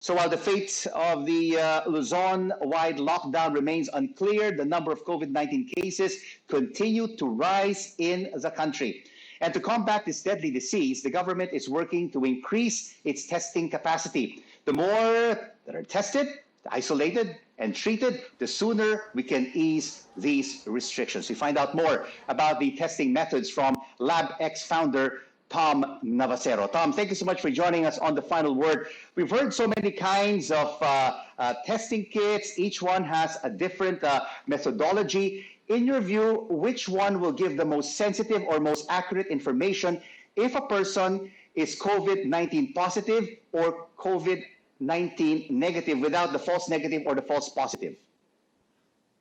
So while the fate of the Luzon-wide lockdown remains unclear, the number of COVID-19 cases continue to rise in the country. And to combat this deadly disease, the government is working to increase its testing capacity. The more that are tested, isolated, and treated, the sooner we can ease these restrictions. We find out more about the testing methods from LabX founder Tom Navasero. Tom, thank you so much for joining us on The Final Word. We've heard so many kinds of testing kits. Each one has a different methodology. In your view, which one will give the most sensitive or most accurate information if a person is COVID-19 positive or COVID-19 negative without the false negative or the false positive?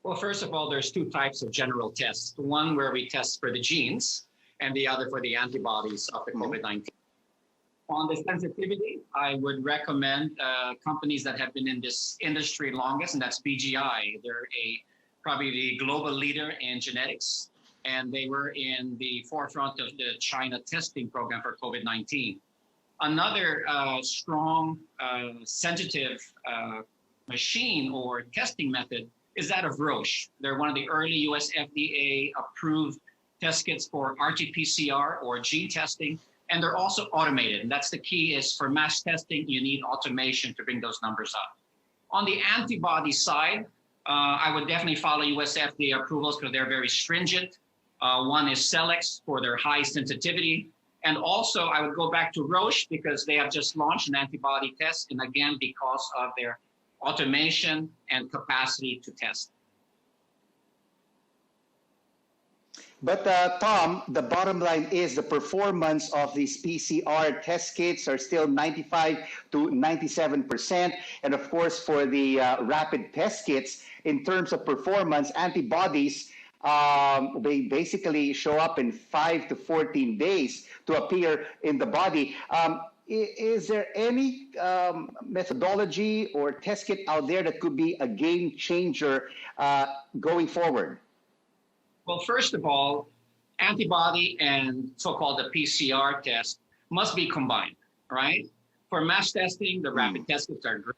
Well, first of all, there's two types of general tests. One where we test for the genes, and the other for the antibodies of the COVID-19. On the sensitivity, I would recommend companies that have been in this industry longest, and that's BGI. They're probably the global leader in genetics, and they were in the forefront of the China testing program for COVID-19. Another strong, sensitive machine or testing method is that of Roche. They're one of the early US FDA approved test kits for RT-PCR or gene testing, and they're also automated. And that's the key is for mass testing, you need automation to bring those numbers up. On the antibody side, I would definitely follow US FDA approvals because they're very stringent. One is Celex for their high sensitivity. And also I would go back to Roche because they have just launched an antibody test, and again, because of their automation and capacity to test. But Tom, the bottom line is the performance of these PCR test kits are still 95 to 97%. And of course, for the rapid test kits, in terms of performance, antibodies, they basically show up in 5 to 14 days to appear in the body. Is there any methodology or test kit out there that could be a game changer going forward? Well, first of all, antibody and so-called the PCR test must be combined, right? For mass testing, the rapid test kits are great,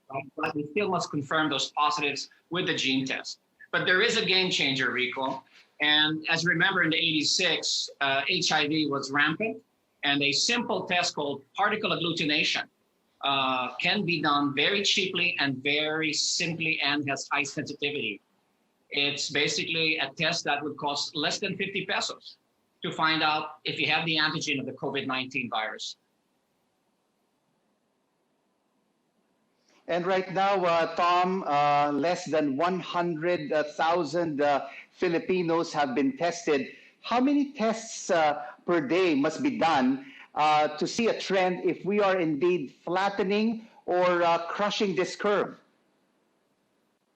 right? But we still must confirm those positives with the gene test. But there is a game changer, Rico. And as you remember, in the 86, HIV was rampant, and a simple test called particle agglutination can be done very cheaply and very simply and has high sensitivity. It's basically a test that would cost less than 50 pesos to find out if you have the antigen of the COVID-19 virus. And right now, Tom, less than 100,000 Filipinos have been tested. How many tests per day must be done to see a trend if we are indeed flattening or crushing this curve?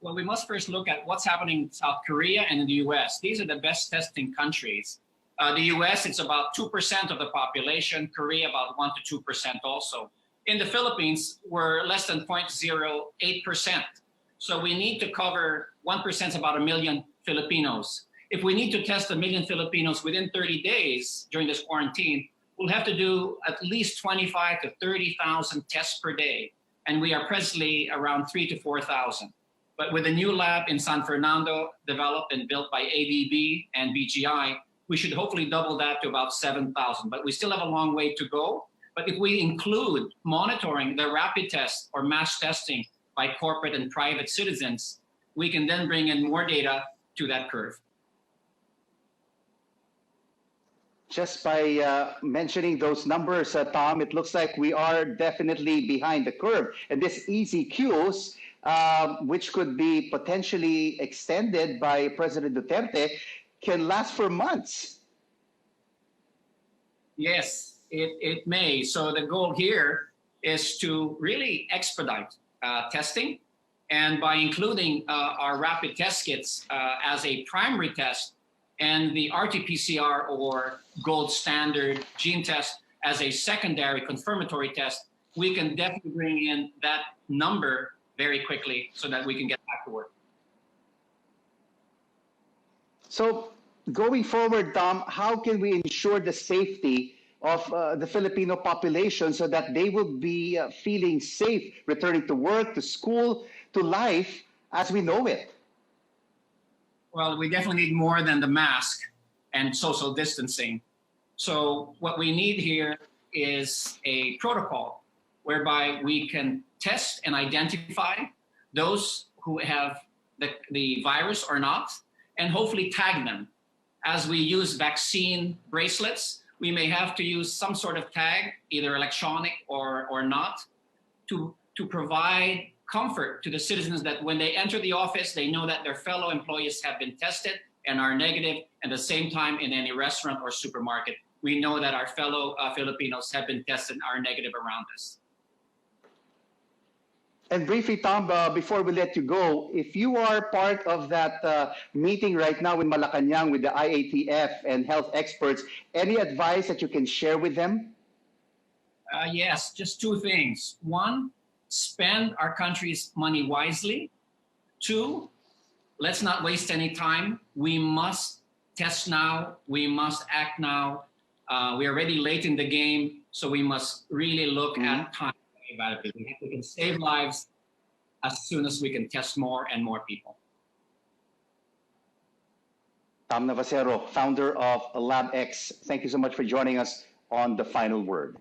Well, we must first look at what's happening in South Korea and in the US. These are the best testing countries. The US, it's about 2% of the population. Korea, about 1 to 2% also. In the Philippines, we're less than 0.08%. So we need to cover 1% is about 1 million Filipinos. If we need to test 1 million Filipinos within 30 days during this quarantine, we'll have to do at least 25 to 30,000 tests per day. And we are presently around 3,000 to 4,000. But with a new lab in San Fernando, developed and built by ABB and BGI, we should hopefully double that to about 7,000. But we still have a long way to go. But if we include monitoring the rapid test or mass testing by corporate and private citizens, we can then bring in more data to that curve. Just by mentioning those numbers, Tom, it looks like we are definitely behind the curve. And this easy cues, which could be potentially extended by President Duterte, can last for months. Yes, it may. So the goal here is to really expedite testing. And by including our rapid test kits as a primary test and the RT-PCR or gold standard gene test as a secondary confirmatory test, we can definitely bring in that number very quickly so that we can get back to work. So going forward, Tom, how can we ensure the safety of the Filipino population so that they will be feeling safe returning to work, to school, to life as we know it? Well, we definitely need more than the mask and social distancing. So what we need here is a protocol whereby we can test and identify those who have the virus or not, and hopefully tag them. As we use vaccine bracelets, we may have to use some sort of tag, either electronic or not, to provide comfort to the citizens that when they enter the office, they know that their fellow employees have been tested and are negative. At the same time, in any restaurant or supermarket, we know that our fellow Filipinos have been tested and are negative around us. And briefly, Tom, before we let you go, if you are part of that meeting right now in Malacanang with the IATF and health experts, any advice that you can share with them? Yes, just two things. One, spend our country's money wisely. Two, let's not waste any time. We must test now. We must act now. We are already late in the game, so we must really look at time. About it. We can save lives as soon as we can test more and more people. Tom Navasero, founder of LabX, thank you so much for joining us on The Final Word.